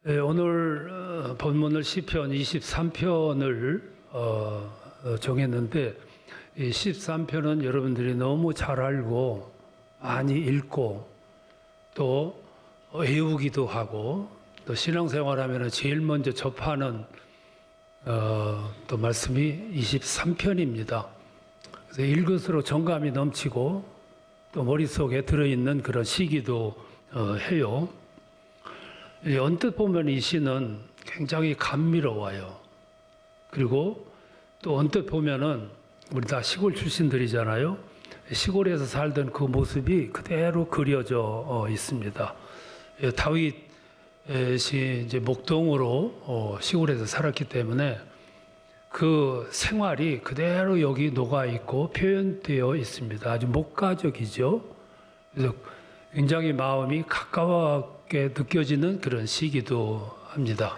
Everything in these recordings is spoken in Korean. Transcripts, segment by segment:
오늘 본문을 시편 23편을 정했는데 이 13편은 여러분들이 너무 잘 알고 많이 읽고 또 외우기도 하고 또 신앙생활하면 제일 먼저 접하는 또 말씀이 23편입니다. 그래서 읽을수록 정감이 넘치고 또 머릿속에 들어있는 그런 시기도 해요. 언뜻 보면 이 시는 굉장히 감미로워요. 그리고 또 언뜻 보면은 우리 다 시골 출신들이잖아요. 시골에서 살던 그 모습이 그대로 그려져 있습니다. 다윗이 이제 목동으로 시골에서 살았기 때문에 그 생활이 그대로 여기 녹아 있고 표현되어 있습니다. 아주 목가적이죠. 그래서 굉장히 마음이 가까웠게 느껴지는 그런 시기도 합니다.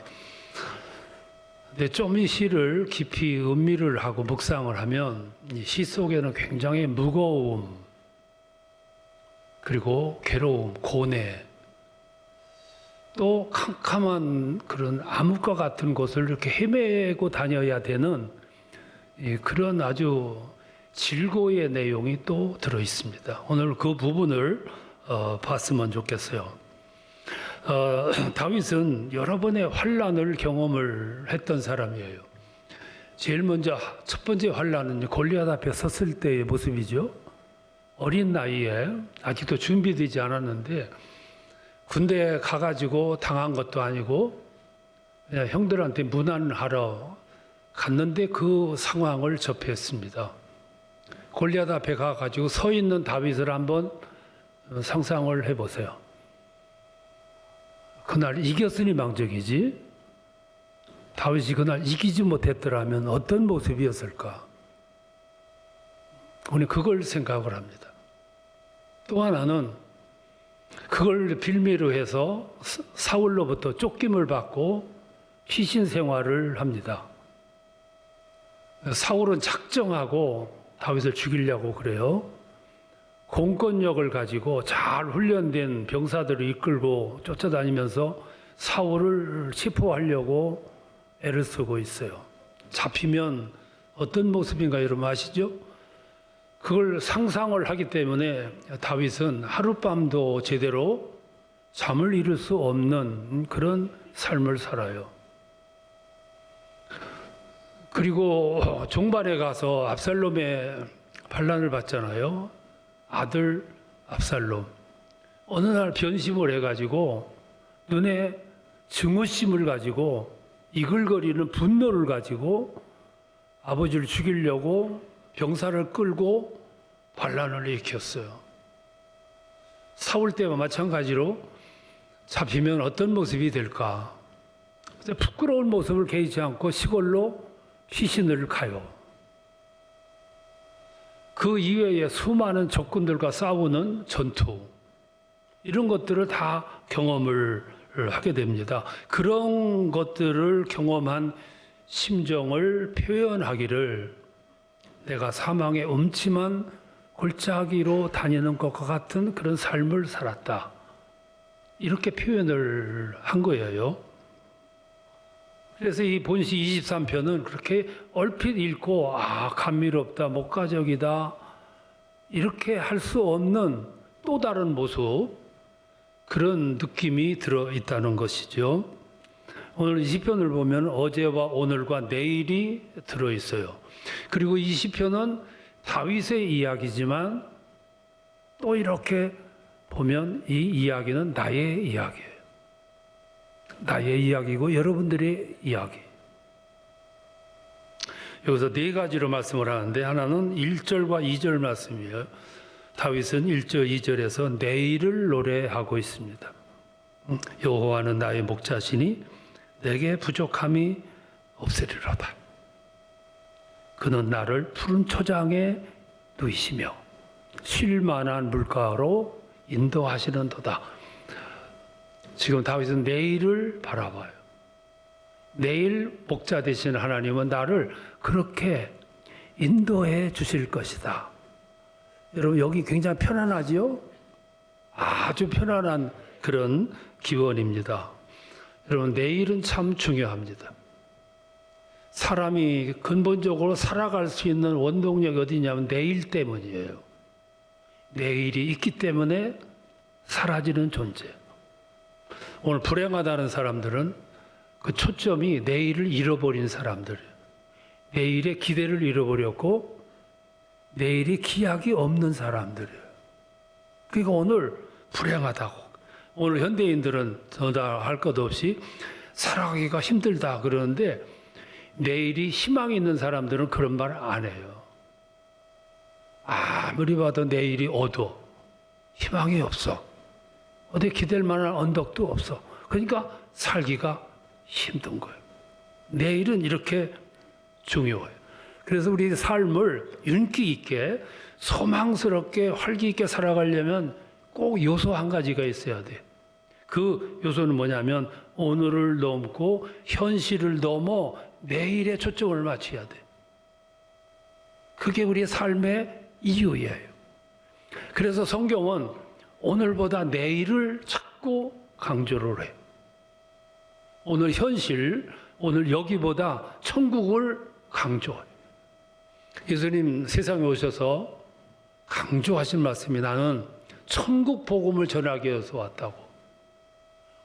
근데 좀 이 시를 깊이 음미를 하고 묵상을 하면 이 시 속에는 굉장히 무거움, 그리고 괴로움, 고뇌, 또 캄캄한 그런 암흑과 같은 곳을 이렇게 헤매고 다녀야 되는 그런 아주 질고의 내용이 또 들어 있습니다. 오늘 그 부분을 봤으면 좋겠어요. 다윗은 여러 번의 환난을 경험을 했던 사람이에요. 제일 먼저 첫 번째 환난은 골리앗 앞에 섰을 때의 모습이죠. 어린 나이에 아직도 준비되지 않았는데 군대에 가가지고 당한 것도 아니고 그냥 형들한테 문안하러 갔는데 그 상황을 접했습니다. 골리앗 앞에 가가지고 서 있는 다윗을 한번 상상을 해보세요. 그날 이겼으니 망정이지, 다윗이 그날 이기지 못했더라면 어떤 모습이었을까? 우리 그걸 생각을 합니다. 또 하나는 그걸 빌미로 해서 사울로부터 쫓김을 받고 피신 생활을 합니다. 사울은 작정하고 다윗을 죽이려고 그래요. 공권력을 가지고 잘 훈련된 병사들을 이끌고 쫓아다니면서 사울을 체포하려고 애를 쓰고 있어요. 잡히면 어떤 모습인가 여러분 아시죠? 그걸 상상을 하기 때문에 다윗은 하룻밤도 제대로 잠을 이룰 수 없는 그런 삶을 살아요. 그리고 종반에 가서 압살롬의 반란을 받잖아요. 아들 압살롬. 어느 날 변심을 해가지고 눈에 증오심을 가지고 이글거리는 분노를 가지고 아버지를 죽이려고 병사를 끌고 반란을 일으켰어요. 사울 때와 마찬가지로 잡히면 어떤 모습이 될까? 부끄러운 모습을 개의치 않고 시골로 피신을 가요. 그 이외에 수많은 적군들과 싸우는 전투, 이런 것들을 다 경험을 하게 됩니다. 그런 것들을 경험한 심정을 표현하기를 내가 사망의 음침한 골짜기로 다니는 것과 같은 그런 삶을 살았다, 이렇게 표현을 한 거예요. 그래서 이 본시 23편은 그렇게 얼핏 읽고 감미롭다, 목가적이다, 이렇게 할 수 없는 또 다른 모습, 그런 느낌이 들어있다는 것이죠. 오늘 이 시편을 보면 어제와 오늘과 내일이 들어있어요. 그리고 이 시편은 다윗의 이야기지만 또 이렇게 보면 이 이야기는 나의 이야기예요. 나의 이야기고 여러분들의 이야기. 여기서 네 가지로 말씀을 하는데, 하나는 1절과 2절 말씀이에요. 다윗은 1절, 2절에서 내일을 노래하고 있습니다. 여호와는 나의 목자시니 내게 부족함이 없으리로다. 그는 나를 푸른 초장에 누이시며 쉴 만한 물가로 인도하시는도다. 지금 다윗은 내일을 바라봐요. 내일 목자 되신 하나님은 나를 그렇게 인도해 주실 것이다. 여러분, 여기 굉장히 편안하지요? 아주 편안한 그런 기원입니다. 여러분, 내일은 참 중요합니다. 사람이 근본적으로 살아갈 수 있는 원동력이 어디냐면 내일 때문이에요. 내일이 있기 때문에 사라지는 존재. 오늘 불행하다는 사람들은 그 초점이 내일을 잃어버린 사람들이에요. 내일의 기대를 잃어버렸고 내일이 기약이 없는 사람들이에요. 그러니까 오늘 불행하다고. 오늘 현대인들은 더할 것 없이 살아가기가 힘들다 그러는데 내일이 희망이 있는 사람들은 그런 말 안 해요. 아무리 봐도 내일이 어두워. 희망이 없어. 어디 기댈 만한 언덕도 없어. 그러니까 살기가 힘든 거예요. 내일은 이렇게 중요해요. 그래서 우리 삶을 윤기 있게 소망스럽게 활기 있게 살아가려면 꼭 요소 한 가지가 있어야 돼. 그 요소는 뭐냐면 오늘을 넘고 현실을 넘어 내일에 초점을 맞춰야 돼. 그게 우리 삶의 이유예요. 그래서 성경은 오늘보다 내일을 자꾸 강조를 해. 오늘 현실, 오늘 여기보다 천국을 강조해. 예수님 세상에 오셔서 강조하신 말씀이 나는 천국 복음을 전하기 위해서 왔다고.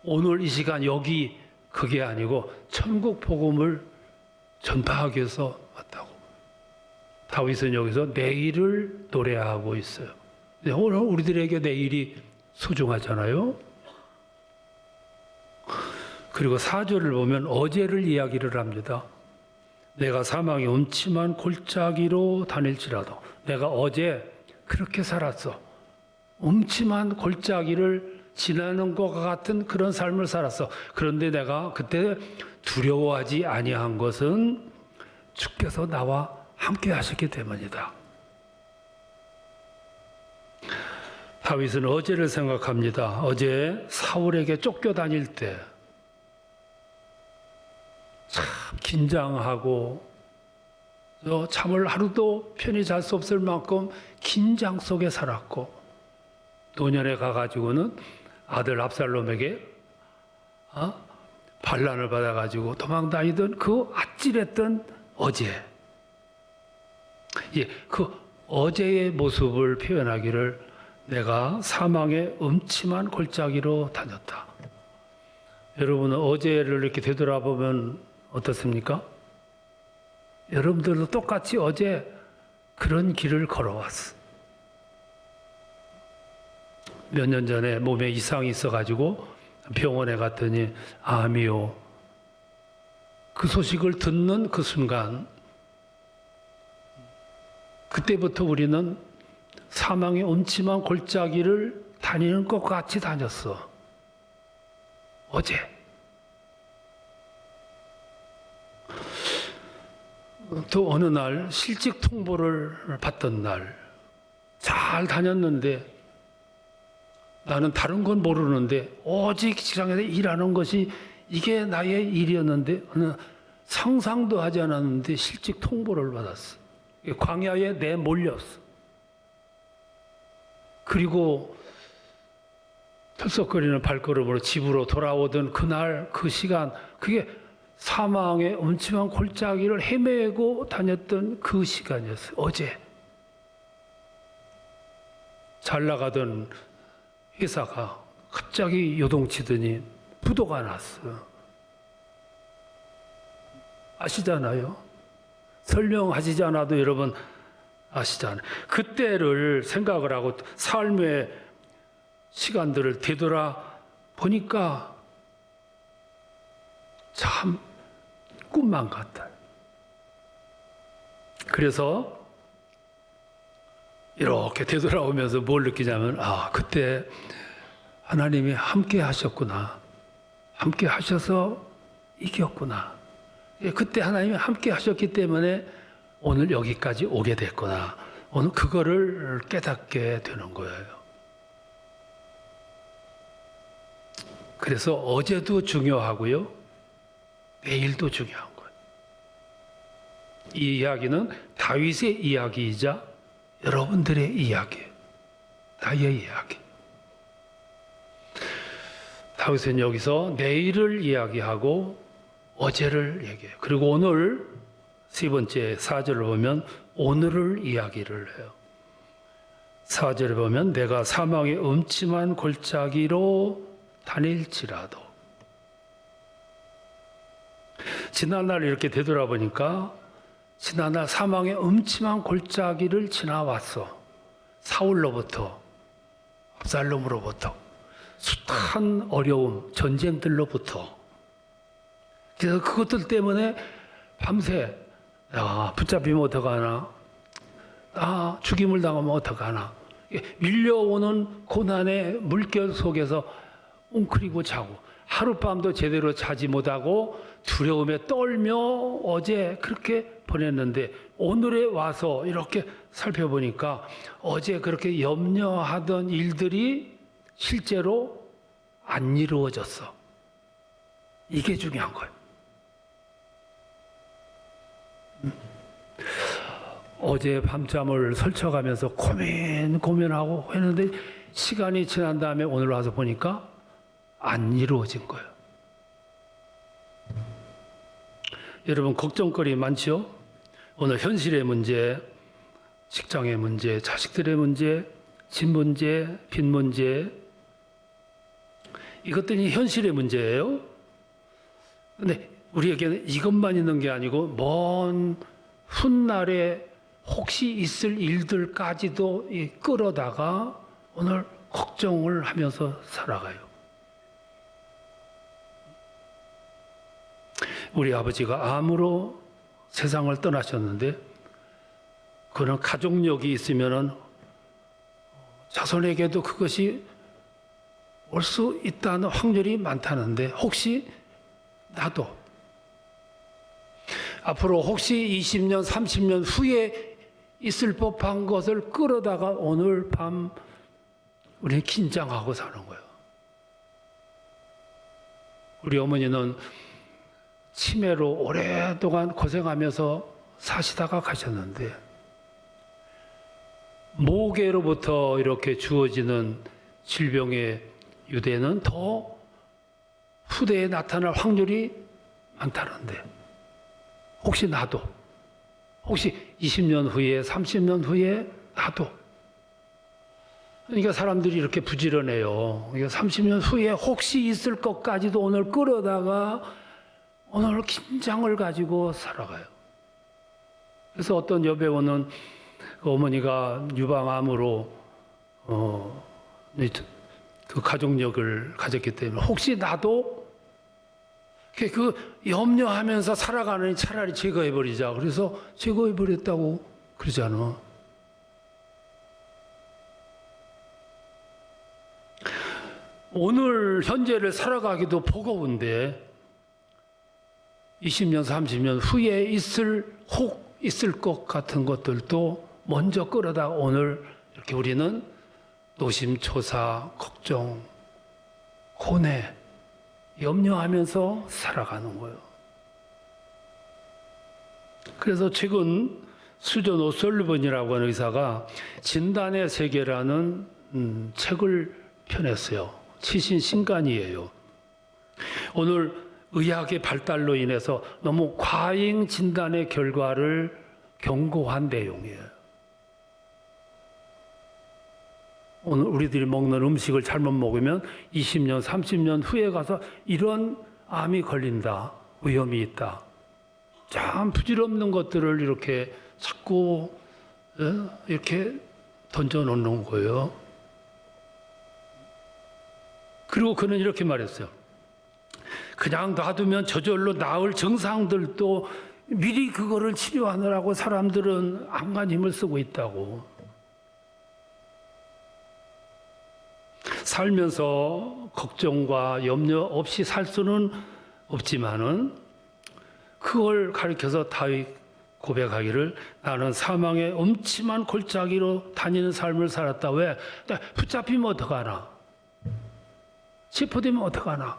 오늘 이 시간 여기 그게 아니고 천국 복음을 전파하기 위해서 왔다고. 다윗은 여기서 내일을 노래하고 있어요. 오늘 우리들에게 내일이 소중하잖아요. 그리고 4절을 보면 어제를 이야기를 합니다. 내가 사망의 음침한 골짜기로 다닐지라도 내가 어제 그렇게 살았어. 음침한 골짜기를 지나는 것과 같은 그런 삶을 살았어. 그런데 내가 그때 두려워하지 아니한 것은 주께서 나와 함께 하셨기 때문이다. 다윗은 어제를 생각합니다. 어제 사울에게 쫓겨다닐 때 참 긴장하고 잠을 하루도 편히 잘 수 없을 만큼 긴장 속에 살았고 노년에 가가지고는 아들 압살롬에게 반란을 받아가지고 도망다니던 그 아찔했던 어제. 그 어제의 모습을 표현하기를 내가 사망의 음침한 골짜기로 다녔다. 여러분은 어제를 이렇게 되돌아보면 어떻습니까? 여러분들도 똑같이 어제 그런 길을 걸어왔어. 몇 년 전에 몸에 이상이 있어가지고 병원에 갔더니 암이요. 그 소식을 듣는 그 순간 그때부터 우리는 사망의 음침한 골짜기를 다니는 것 같이 다녔어. 어제. 또 어느 날 실직 통보를 받던 날 잘 다녔는데 나는 다른 건 모르는데 오직 직장에서 일하는 것이 이게 나의 일이었는데 상상도 하지 않았는데 실직 통보를 받았어. 광야에 내몰렸어. 그리고 털썩거리는 발걸음으로 집으로 돌아오던 그날 그 시간 그게 사망의 음침한 골짜기를 헤매고 다녔던 그 시간이었어요. 어제. 잘 나가던 회사가 갑자기 요동치더니 부도가 났어. 아시잖아요. 설명하시지 않아도 여러분 아시잖아요. 그때를 생각을 하고 삶의 시간들을 되돌아 보니까 참 꿈만 같아요. 그래서 이렇게 되돌아오면서 뭘 느끼냐면 그때 하나님이 함께 하셨구나. 함께 하셔서 이겼구나. 그때 하나님이 함께 하셨기 때문에 오늘 여기까지 오게 됐구나. 오늘 그거를 깨닫게 되는 거예요. 그래서 어제도 중요하고요. 내일도 중요한 거예요. 이 이야기는 다윗의 이야기이자 여러분들의 이야기예요. 나의 이야기. 다윗은 여기서 내일을 이야기하고 어제를 얘기해요. 그리고 오늘 세 번째 4절을 보면 오늘을 이야기를 해요. 4절에 보면 내가 사망의 음침한 골짜기로 다닐지라도, 지난날 이렇게 되돌아보니까 지난날 사망의 음침한 골짜기를 지나왔어. 사울로부터, 압살롬으로부터, 숱한 어려움, 전쟁들로부터. 그래서 그것들 때문에 밤새 붙잡히면 어떡하나, 죽임을 당하면 어떡하나, 밀려오는 고난의 물결 속에서 웅크리고 자고 하룻밤도 제대로 자지 못하고 두려움에 떨며 어제 그렇게 보냈는데, 오늘에 와서 이렇게 살펴보니까 어제 그렇게 염려하던 일들이 실제로 안 이루어졌어. 이게 중요한 거예요. 어제 밤잠을 설쳐가면서 고민하고 했는데 시간이 지난 다음에 오늘 와서 보니까 안 이루어진 거예요. 여러분, 걱정거리 많죠? 오늘 현실의 문제, 직장의 문제, 자식들의 문제, 집 문제, 빚 문제, 이것들이 현실의 문제예요. 근데 우리에게는 이것만 있는 게 아니고 먼 훗날에 혹시 있을 일들까지도 끌어다가 오늘 걱정을 하면서 살아가요. 우리 아버지가 암으로 세상을 떠나셨는데, 그런 가족력이 있으면은 자손에게도 그것이 올 수 있다는 확률이 많다는데, 혹시 나도 앞으로 혹시 20년, 30년 후에 있을 법한 것을 끌어다가 오늘 밤 우리는 긴장하고 사는 거예요. 우리 어머니는 치매로 오랫동안 고생하면서 사시다가 가셨는데, 모계로부터 이렇게 주어지는 질병의 유대는 더 후대에 나타날 확률이 많다는데, 혹시 나도, 혹시 20년 후에, 30년 후에 나도. 그러니까 사람들이 이렇게 부지런해요. 그러니까 30년 후에 혹시 있을 것까지도 오늘 끌어다가 오늘 긴장을 가지고 살아가요. 그래서 어떤 여배우는 어머니가 유방암으로 그 가족력을 가졌기 때문에 혹시 나도 그 염려하면서 살아가느니 차라리 제거해버리자. 그래서 제거해버렸다고 그러잖아. 오늘 현재를 살아가기도 버거운데 20년, 30년 후에 혹 있을 것 같은 것들도 먼저 끌어다 오늘 이렇게 우리는 노심초사, 걱정, 고뇌, 염려하면서 살아가는 거예요. 그래서 최근 수존 오설리번이라고 하는 의사가 진단의 세계라는 책을 펴냈어요. 치신 신간이에요. 오늘 의학의 발달로 인해서 너무 과잉 진단의 결과를 경고한 내용이에요. 오늘 우리들이 먹는 음식을 잘못 먹으면 20년, 30년 후에 가서 이런 암이 걸린다, 위험이 있다. 참 부질없는 것들을 이렇게 자꾸 이렇게 던져놓는 거예요. 그리고 그는 이렇게 말했어요. 그냥 놔두면 저절로 나을 증상들도 미리 그거를 치료하느라고 사람들은 안간 힘을 쓰고 있다고. 살면서 걱정과 염려 없이 살 수는 없지만은 그걸 가리켜서 다윗 고백하기를 나는 사망의 음침한 골짜기로 다니는 삶을 살았다. 왜? 붙잡히면 어떡하나? 체포되면 어떡하나?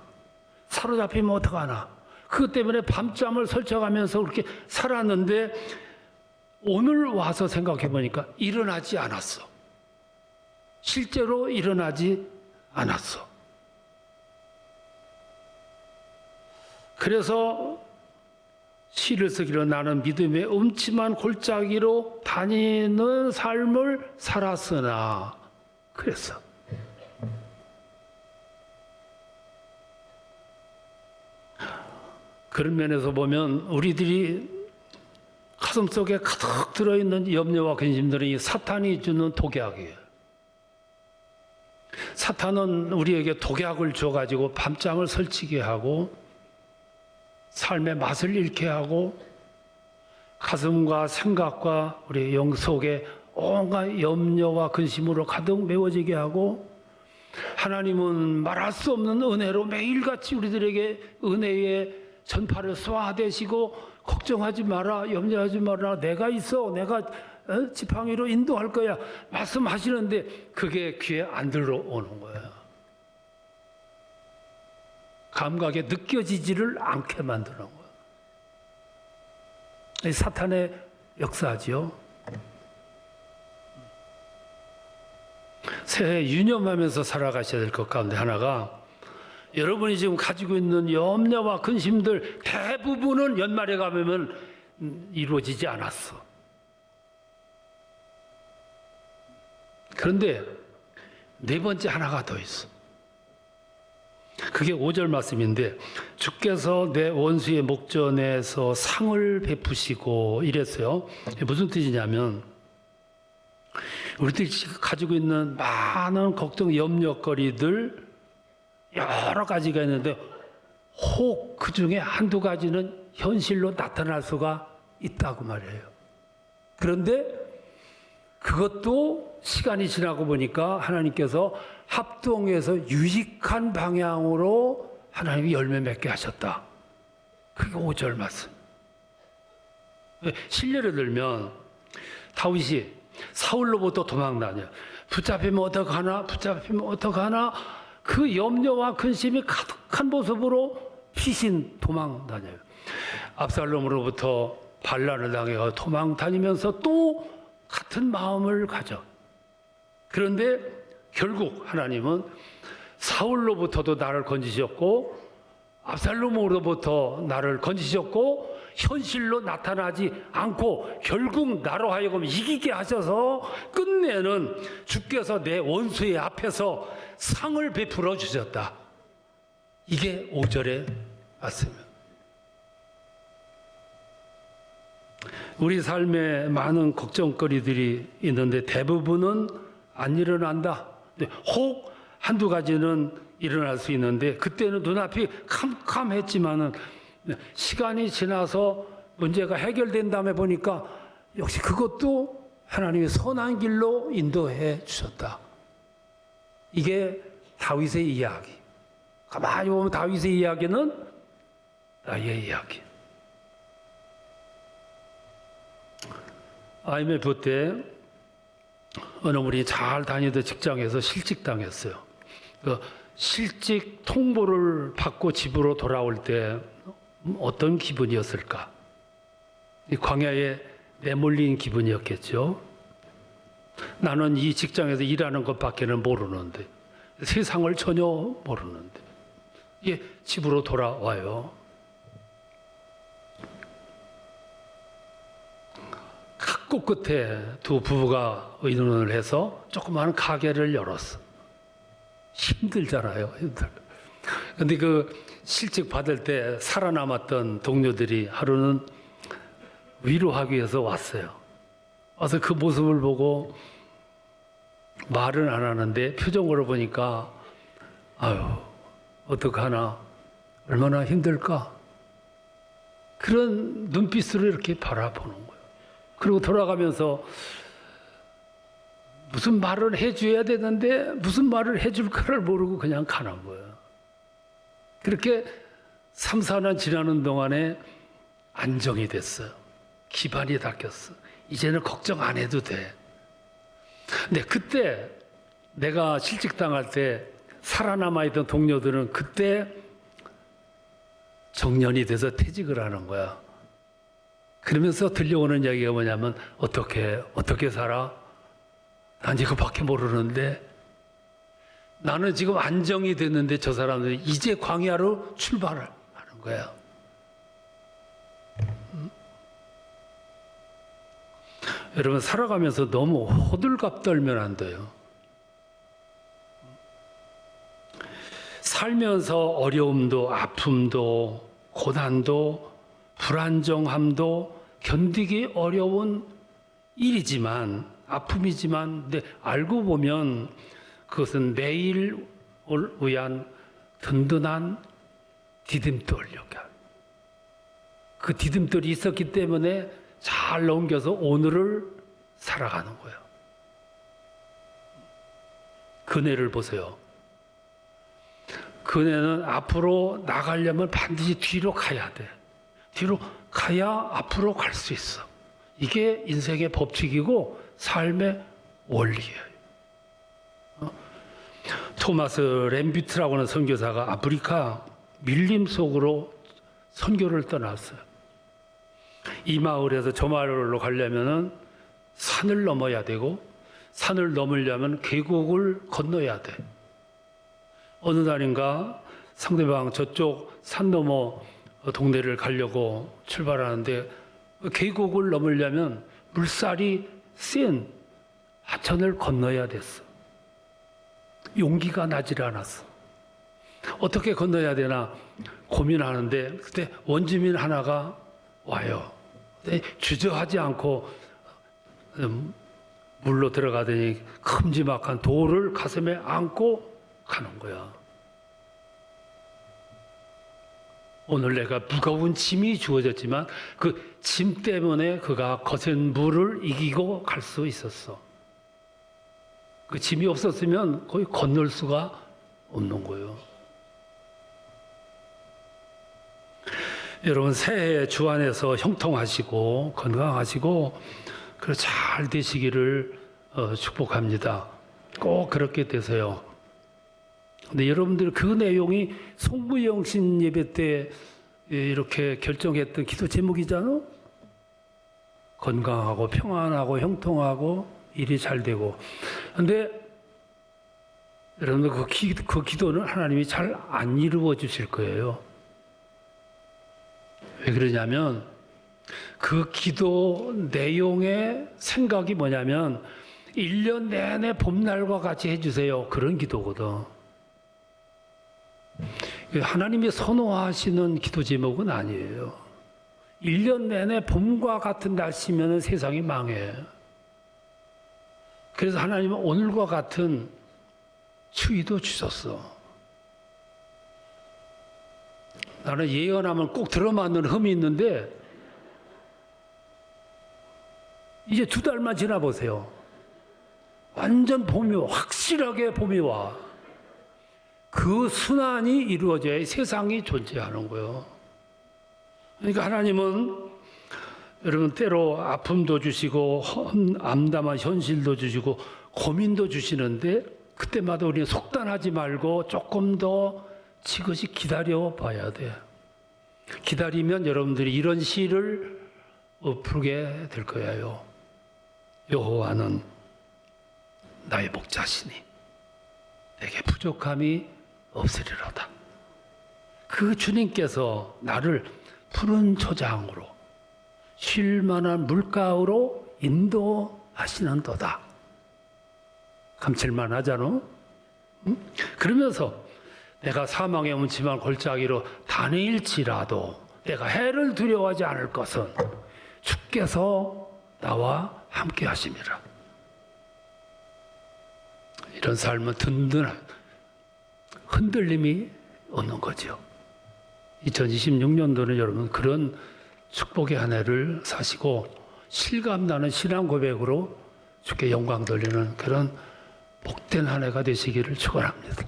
사로잡히면 어떡하나? 그것 때문에 밤잠을 설쳐가면서 그렇게 살았는데 오늘 와서 생각해 보니까 일어나지 않았어. 실제로 일어나지 않았어. 그래서 시를 쓰기로 나는 믿음의 음침한 골짜기로 다니는 삶을 살았으나 그랬어. 그런 면에서 보면 우리들이 가슴속에 가득 들어있는 염려와 근심들은 이 사탄이 주는 독약이에요. 사탄은 우리에게 독약을 줘가지고 밤잠을 설치게 하고 삶의 맛을 잃게 하고 가슴과 생각과 우리 영 속에 온갖 염려와 근심으로 가득 메워지게 하고 하나님은 말할 수 없는 은혜로 매일같이 우리들에게 은혜의 전파를 쏘아대시고 걱정하지 마라, 염려하지 마라, 내가 있어, 내가 지팡이로 인도할 거야 말씀하시는데 그게 귀에 안 들어오는 거예요. 감각에 느껴지지를 않게 만드는 거예요. 사탄의 역사지요. 새해 유념하면서 살아가셔야 될 것 가운데 하나가 여러분이 지금 가지고 있는 염려와 근심들 대부분은 연말에 가면 이루어지지 않았어. 그런데 네 번째 하나가 더 있어. 그게 5절 말씀인데 주께서 내 원수의 목전에서 상을 베푸시고 이랬어요. 무슨 뜻이냐면 우리들이 가지고 있는 많은 걱정, 염려거리들 여러 가지가 있는데 혹 그 중에 한두 가지는 현실로 나타날 수가 있다고 말이에요. 그런데 그것도 시간이 지나고 보니까 하나님께서 합동해서 유익한 방향으로 하나님이 열매 맺게 하셨다. 그게 5절 말씀. 실례를 들면 다윗이 사울로부터 도망다녀. 붙잡히면 어떡하나? 붙잡히면 어떡하나? 그 염려와 근심이 가득한 모습으로 피신 도망다녀요. 압살롬으로부터 반란을 당해 도망 다니면서 또 같은 마음을 가져. 그런데 결국 하나님은 사울로부터도 나를 건지셨고 압살롬으로부터 나를 건지셨고 현실로 나타나지 않고 결국 나로 하여금 이기게 하셔서 끝내는 주께서 내 원수의 앞에서 상을 베풀어 주셨다. 이게 5절의 말씀입니다. 우리 삶에 많은 걱정거리들이 있는데 대부분은 안 일어난다. 혹 한두 가지는 일어날 수 있는데 그때는 눈앞이 캄캄했지만은 시간이 지나서 문제가 해결된 다음에 보니까 역시 그것도 하나님의 선한 길로 인도해 주셨다. 이게 다윗의 이야기. 가만히 보면 다윗의 이야기는 나의 이야기. IMF 때 어느 분이 잘 다니던 직장에서 실직당했어요. 그 실직 통보를 받고 집으로 돌아올 때 어떤 기분이었을까? 이 광야에 내몰린 기분이었겠죠. 나는 이 직장에서 일하는 것밖에는 모르는데 세상을 전혀 모르는데 이게 집으로 돌아와요. 갓꽃 끝에 두 부부가 의논을 해서 조그마한 가게를 열었어. 힘들잖아요. 근데 그 실직 받을 때 살아남았던 동료들이 하루는 위로하기 위해서 왔어요. 와서 그 모습을 보고 말은 안 하는데 표정으로 보니까 아유 어떡하나 얼마나 힘들까 그런 눈빛으로 이렇게 바라보는 거예요. 그리고 돌아가면서 무슨 말을 해줘야 되는데 무슨 말을 해줄까를 모르고 그냥 가는 거예요. 그렇게 3, 4년 지나는 동안에 안정이 됐어요. 기반이 닦였어. 이제는 걱정 안 해도 돼. 근데 그때 내가 실직당할 때 살아남아있던 동료들은 그때 정년이 돼서 퇴직을 하는 거야. 그러면서 들려오는 이야기가 뭐냐면 어떻게 살아? 난 이거밖에 모르는데 나는 지금 안정이 됐는데 저 사람들이 이제 광야로 출발을 하는 거야. 여러분 살아가면서 너무 호들갑 떨면 안 돼요. 살면서 어려움도 아픔도 고난도 불안정함도 견디기 어려운 일이지만 아픔이지만 근데 알고 보면 그것은 내일을 위한 든든한 디딤돌이야. 그 디딤돌이 있었기 때문에 잘 넘겨서 오늘을 살아가는 거예요. 그네를 보세요. 그네는 앞으로 나가려면 반드시 뒤로 가야 돼. 뒤로 가야 앞으로 갈 수 있어. 이게 인생의 법칙이고 삶의 원리예요. 토마스 램비트라고 하는 선교사가 아프리카 밀림 속으로 선교를 떠났어요. 이 마을에서 저 마을로 가려면은 산을 넘어야 되고 산을 넘으려면 계곡을 건너야 돼. 어느 날인가 상대방 저쪽 산 너머 동네를 가려고 출발하는데 계곡을 넘으려면 물살이 센 하천을 건너야 됐어. 용기가 나질 않았어. 어떻게 건너야 되나 고민하는데 그때 원주민 하나가 와요. 주저하지 않고 물로 들어가더니 큼지막한 돌을 가슴에 안고 가는 거야. 오늘 내가 무거운 짐이 주어졌지만 그 짐 때문에 그가 거센 물을 이기고 갈 수 있었어. 그 짐이 없었으면 거의 건널 수가 없는 거예요. 여러분 새해 주 안에서 형통하시고 건강하시고 잘 되시기를 축복합니다. 꼭 그렇게 되세요. 근데 여러분들 그 내용이 송부영신 예배 때 이렇게 결정했던 기도 제목이잖아. 건강하고 평안하고 형통하고 일이 잘 되고. 근데 여러분들 그 기도는 하나님이 잘 안 이루어 주실 거예요. 왜 그러냐면 그 기도 내용의 생각이 뭐냐면 1년 내내 봄날과 같이 해주세요. 그런 기도거든. 하나님이 선호하시는 기도 제목은 아니에요. 1년 내내 봄과 같은 날씨면 세상이 망해. 그래서 하나님은 오늘과 같은 추위도 주셨어. 나는 예언하면 꼭 들어맞는 흠이 있는데 이제 2달만 지나보세요. 완전 봄이 와. 확실하게 봄이 와. 그 순환이 이루어져야 세상이 존재하는 거예요. 그러니까 하나님은 여러분 때로 아픔도 주시고 암담한 현실도 주시고 고민도 주시는데 그때마다 우리는 속단하지 말고 조금 더 지그시 기다려 봐야 돼. 기다리면 여러분들이 이런 시를 부르게 될 거예요. 여호와는 나의 목자시니 내게 부족함이 없으리로다. 그 주님께서 나를 푸른 초장으로 쉴 만한 물가로 인도하시는도다. 감칠만 하잖아. 응? 그러면서 내가 사망의 음침한 골짜기로 다닐지라도 내가 해를 두려워하지 않을 것은 주께서 나와 함께 하심이라. 이런 삶은 든든한 흔들림이 없는 거죠. 2026년도는 여러분 그런 축복의 한 해를 사시고 실감나는 신앙 고백으로 주께 영광 돌리는 그런 복된 한 해가 되시기를 축원합니다.